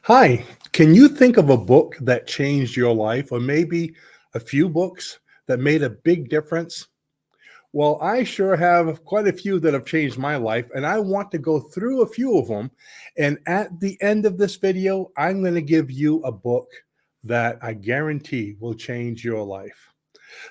Hi, can you think of a book that changed your life, or maybe a few books that made a big difference? Well, I sure have quite a few that have changed my life, and I want to go through a few of them. And at the end of this video, I'm going to give you a book that I guarantee will change your life.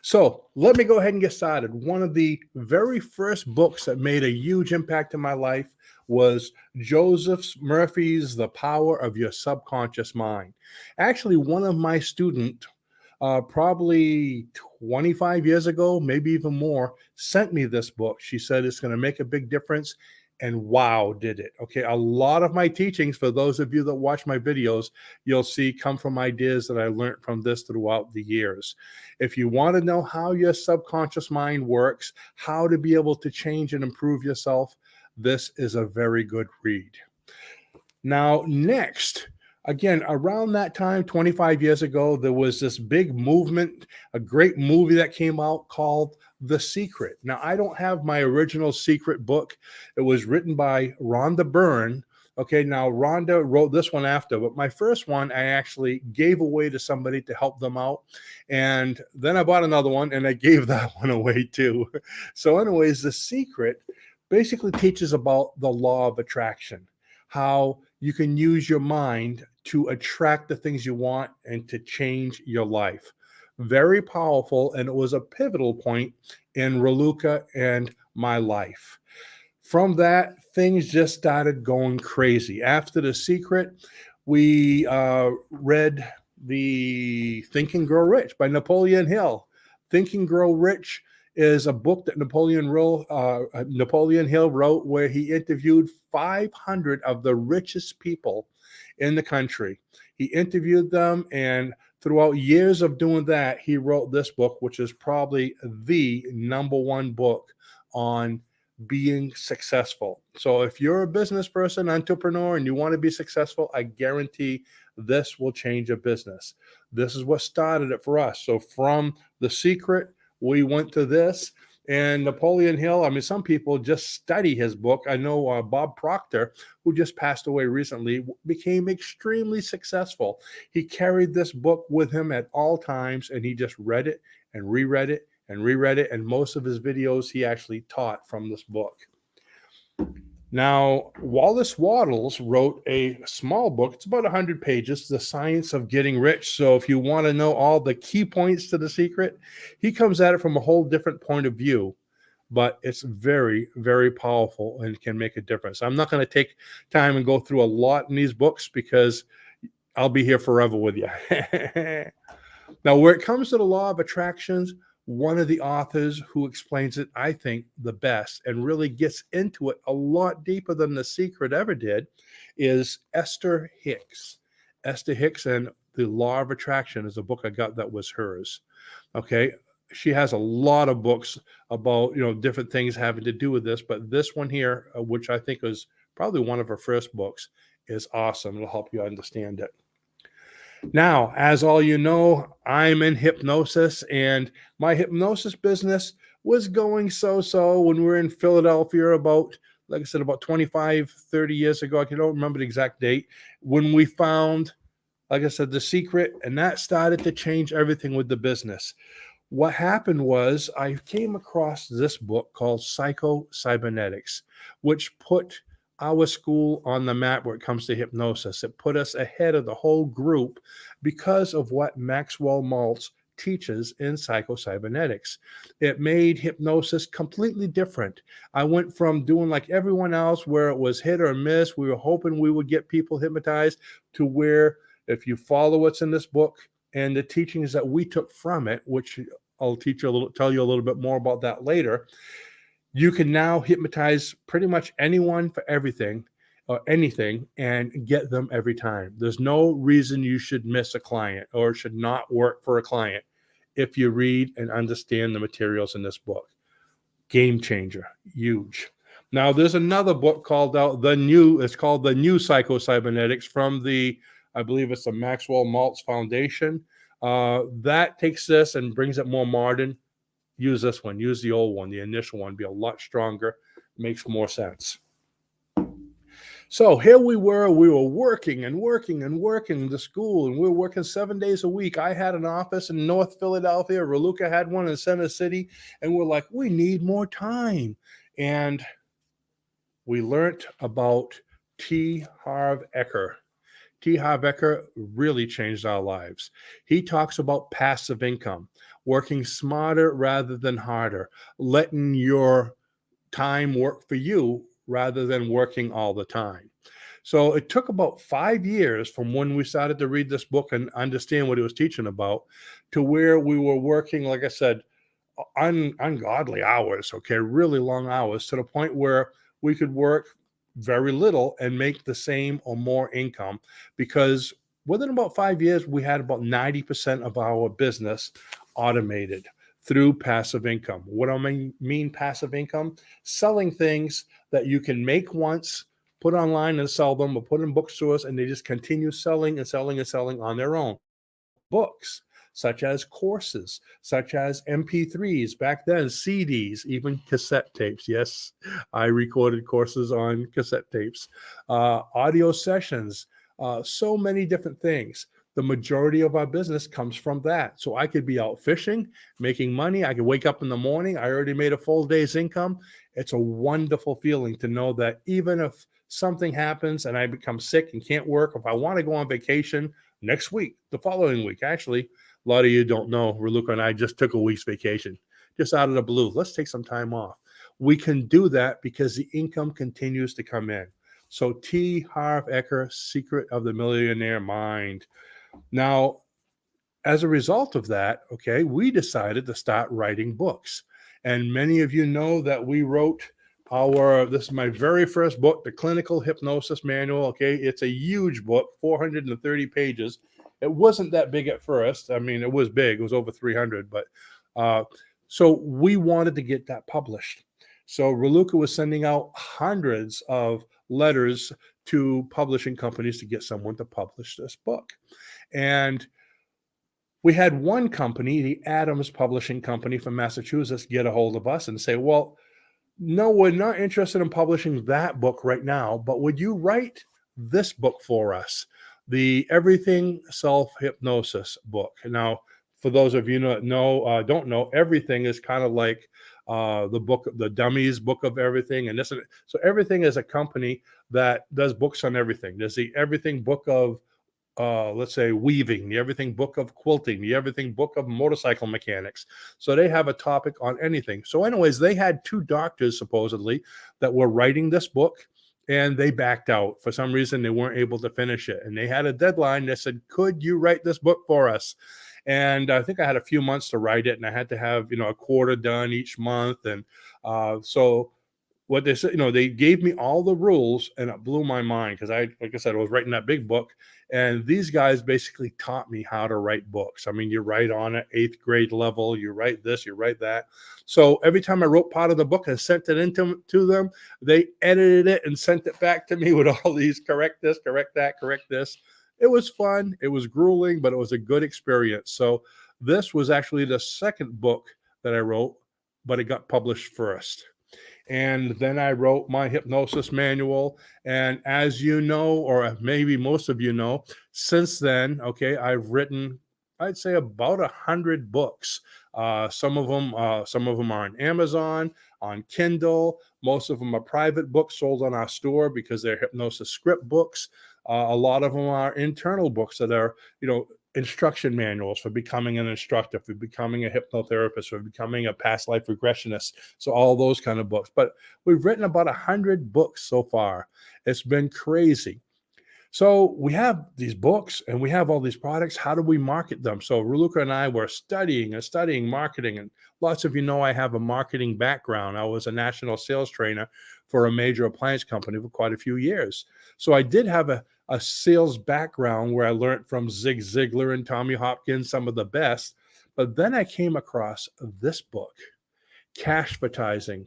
So let me go ahead and get started. One of the very first books that made a huge impact in my life was Joseph Murphy's The Power of Your Subconscious Mind. Actually, one of my students, probably 25 years ago, maybe even more, sent me this book. She said it's going to make a big difference. And wow, did it. Okay. A lot of my teachings, for those of you that watch my videos, you'll see come from ideas that I learned from this throughout the years. If you want to know how your subconscious mind works, how to be able to change and improve yourself, this is a very good read. Now, next, again, around that time, 25 years ago, there was this big movement, a great movie that came out called The Secret. Now, I don't have my original Secret book. It was written by Rhonda Byrne. Okay, now Rhonda wrote this one after, but my first one I actually gave away to somebody to help them out. And then I bought another one and I gave that one away too. So, anyways, The Secret basically teaches about the law of attraction, how you can use your mind to attract the things you want and to change your life. Very powerful, and it was a pivotal point in Raluca and my life. From that, things just started going crazy. After The Secret, we read the Think and Grow Rich by Napoleon Hill. Think and Grow Rich is a book that Napoleon Hill wrote, where he interviewed 500 of the richest people in the country. He interviewed them, and throughout years of doing that, he wrote this book, which is probably the #1 book on being successful. So if you're a business person, entrepreneur, and you want to be successful, I guarantee this will change your business. This is what started it for us. So from The Secret, we went to this. And Napoleon Hill, I mean, some people just study his book. I know Bob Proctor, who just passed away recently, became extremely successful. He carried this book with him at all times, and he just read it and reread it and reread it. And most of his videos he actually taught from this book. Now, Wallace Wattles wrote a small book. It's about 100 pages, The Science of Getting Rich. So if you want to know all the key points to The Secret, he comes at it from a whole different point of view, but it's very, very powerful and can make a difference. I'm not going to take time and go through a lot in these books because I'll be here forever with you. Now, where it comes to the law of attractions, one of the authors who explains it, I think, the best and really gets into it a lot deeper than The Secret ever did is Esther Hicks. Esther Hicks and The Law of Attraction is a book I got that was hers. Okay. She has a lot of books about, different things having to do with this, but this one here, which I think is probably one of her first books, is awesome. It'll help you understand it. Now, as all you know, I'm in hypnosis, and my hypnosis business was going so-so when we were in Philadelphia about, like I said, about 25, 30 years ago. I don't remember the exact date, when we found, like I said, The Secret, and that started to change everything with the business. What happened was I came across this book called PsychoCybernetics, which put our school on the map where it comes to hypnosis. It put us ahead of the whole group because of what Maxwell Maltz teaches in PsychoCybernetics. It made hypnosis completely different. I went from doing like everyone else, where it was hit or miss, we were hoping we would get people hypnotized, to where if you follow what's in this book and the teachings that we took from it, which I'll tell you a little bit more about that later, you can now hypnotize pretty much anyone for everything or anything and get them every time. There's no reason you should miss a client or should not work for a client if you read and understand the materials in this book. Game changer, huge. Now, there's another book called it's called The New PsychoCybernetics from I believe it's the Maxwell Maltz Foundation. That takes this and brings it more modern. Use this one. Use the old one. The initial one be a lot stronger. Makes more sense. So here we were working and working and working the school, and we were working 7 days a week. I had an office in North Philadelphia. Raluca had one in Center City, and we're like, we need more time. And we learned about T. Harv Eker. T. Harv Eker really changed our lives. He talks about passive income, working smarter rather than harder, letting your time work for you rather than working all the time. So it took about 5 years from when we started to read this book and understand what he was teaching about to where we were working, like I said, ungodly hours, okay, really long hours, to the point where we could work very little and make the same or more income, because within about 5 years, we had about 90% of our business automated through passive income. What do I mean passive income? Selling things that you can make once, put online and sell them, or put in bookstores, and they just continue selling and selling and selling on their own. Books, such as courses, such as MP3s, back then, CDs, even cassette tapes. Yes, I recorded courses on cassette tapes, audio sessions, so many different things. The majority of our business comes from that. So I could be out fishing, making money. I could wake up in the morning. I already made a full day's income. It's a wonderful feeling to know that even if something happens and I become sick and can't work, if I want to go on vacation, next week, the following week. Actually, a lot of you don't know, Raluca and I just took a week's vacation, just out of the blue. Let's take some time off. We can do that because the income continues to come in. So T. Harv Eker, Secret of the Millionaire Mind. Now, as a result of that, okay, we decided to start writing books. And many of you know that we wrote this is my very first book, The Clinical Hypnosis Manual. Okay, it's a huge book, 430 pages. It wasn't that big at first. I mean, it was big, it was over 300, but so we wanted to get that published. So Raluca was sending out hundreds of letters to publishing companies to get someone to publish this book. And we had one company, the Adams Publishing Company from Massachusetts, get a hold of us and say, well, no, we're not interested in publishing that book right now, but would you write this book for us? The Everything Self-Hypnosis book. Now, for those of you that don't know, Everything is kind of like the book, the Dummies book of everything. And this, so Everything is a company that does books on everything. There's the Everything book of let's say weaving, the Everything book of quilting, the Everything book of motorcycle mechanics. So they have a topic on anything. So anyways, they had two doctors supposedly that were writing this book, and they backed out. For some reason, they weren't able to finish it. And they had a deadline. They said, could you write this book for us? And I think I had a few months to write it, and I had to have, a quarter done each month. And so what they said, they gave me all the rules, and it blew my mind because like I said, I was writing that big book, and these guys basically taught me how to write books. I mean, you write on it, 8th grade level, you write this, you write that. So every time I wrote part of the book and sent it into to them, they edited it and sent it back to me with all these correct this, correct that, correct this. It was fun. It was grueling, but it was a good experience. So this was actually the second book that I wrote, but it got published first. And then I wrote my hypnosis manual. And as you know, or maybe most of you know, since then, okay, I've written, I'd say about 100 books. Some of them are on Amazon, on Kindle. Most of them are private books sold on our store because they're hypnosis script books. A lot of them are internal books that are, instruction manuals for becoming an instructor, for becoming a hypnotherapist, for becoming a past life regressionist. So all those kind of books. But we've written about 100 books so far. It's been crazy. So we have these books and we have all these products. How do we market them? So Raluca and I were studying marketing. And lots of you know I have a marketing background. I was a national sales trainer for a major appliance company for quite a few years. So I did have a sales background where I learned from Zig Ziglar and Tommy Hopkins, some of the best. But then I came across this book, Cashvertising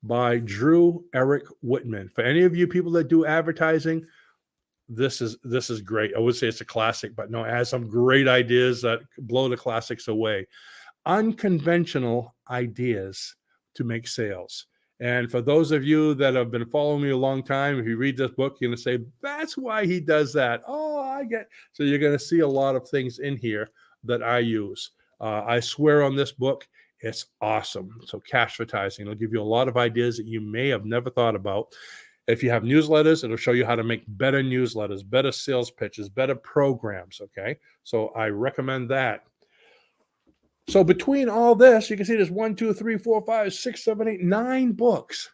by Drew Eric Whitman. For any of you people that do advertising, this is great. I would say it's a classic, but no, it has some great ideas that blow the classics away. Unconventional ideas to make sales. And for those of you that have been following me a long time, if you read this book, you're going to say, that's why he does that. Oh, I get. So you're going to see a lot of things in here that I use. I swear on this book, it's awesome. So cash advertising, it'll give you a lot of ideas that you may have never thought about. If you have newsletters, it'll show you how to make better newsletters, better sales pitches, better programs. Okay. So I recommend that. So between all this, you can see there's 1, 2, 3, 4, 5, 6, 7, 8, 9 books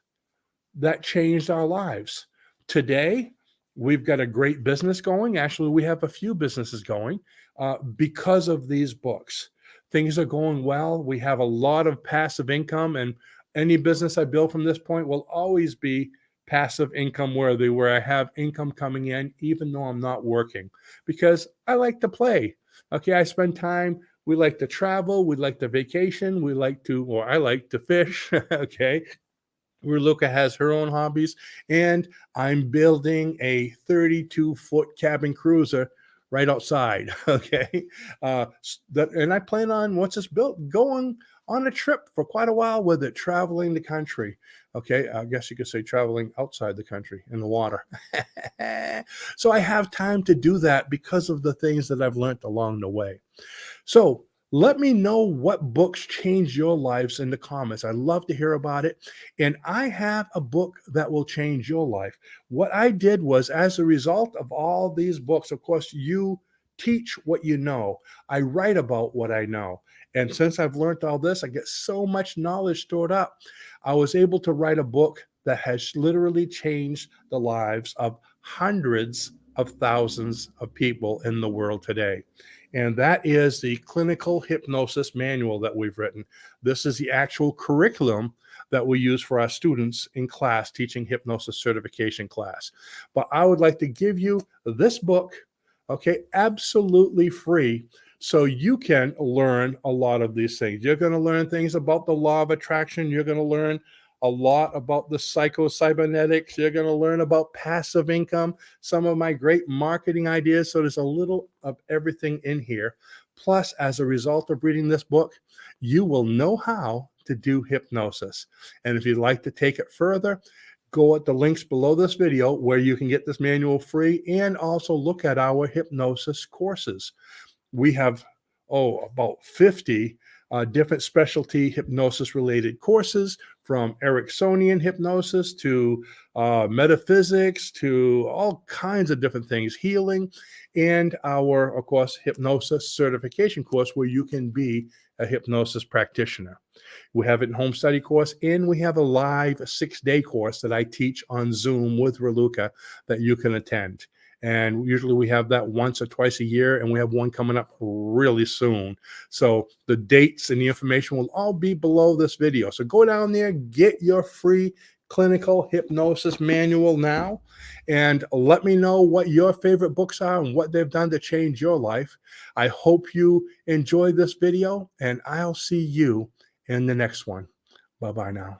that changed our lives. Today, we've got a great business going. Actually, we have a few businesses going because of these books. Things are going well. We have a lot of passive income, and any business I build from this point will always be passive income worthy, where I have income coming in even though I'm not working, because I like to play. Okay, I spend time. We like to travel. We like to vacation. I like to fish. Okay. Luca has her own hobbies, and I'm building a 32-foot cabin cruiser right outside. Okay. And I plan on, once it's built, going on a trip for quite a while with it, traveling the country. Okay. I guess you could say traveling outside the country in the water. So I have time to do that because of the things that I've learned along the way. So let me know what books changed your lives in the comments. I'd love to hear about it. And I have a book that will change your life. What I did was, as a result of all these books, of course, you teach what you know. I write about what I know. And since I've learned all this, I get so much knowledge stored up. I was able to write a book that has literally changed the lives of hundreds of thousands of people in the world today. And that is the clinical hypnosis manual that we've written. This is the actual curriculum that we use for our students in class, teaching hypnosis certification class. But I would like to give you this book, okay, absolutely free, so you can learn a lot of these things. You're going to learn things about the law of attraction. You're going to learn a lot about the PsychoCybernetics. You're going to learn about passive income, some of my great marketing ideas. So there's a little of everything in here. Plus, as a result of reading this book, you will know how to do hypnosis. And if you'd like to take it further, go at the links below this video where you can get this manual free, and also look at our hypnosis courses. We have, about 50 different specialty hypnosis related courses, from Ericksonian hypnosis to metaphysics to all kinds of different things, healing, and our, of course, hypnosis certification course where you can be a hypnosis practitioner. We have it in home study course, and we have a live 6-day course that I teach on Zoom with Raluca that you can attend. And usually we have that once or twice a year, and we have one coming up really soon. So the dates and the information will all be below this video. So go down there, get your free clinical hypnosis manual now, and let me know what your favorite books are and what they've done to change your life. I hope you enjoyed this video, and I'll see you in the next one. Bye-bye now.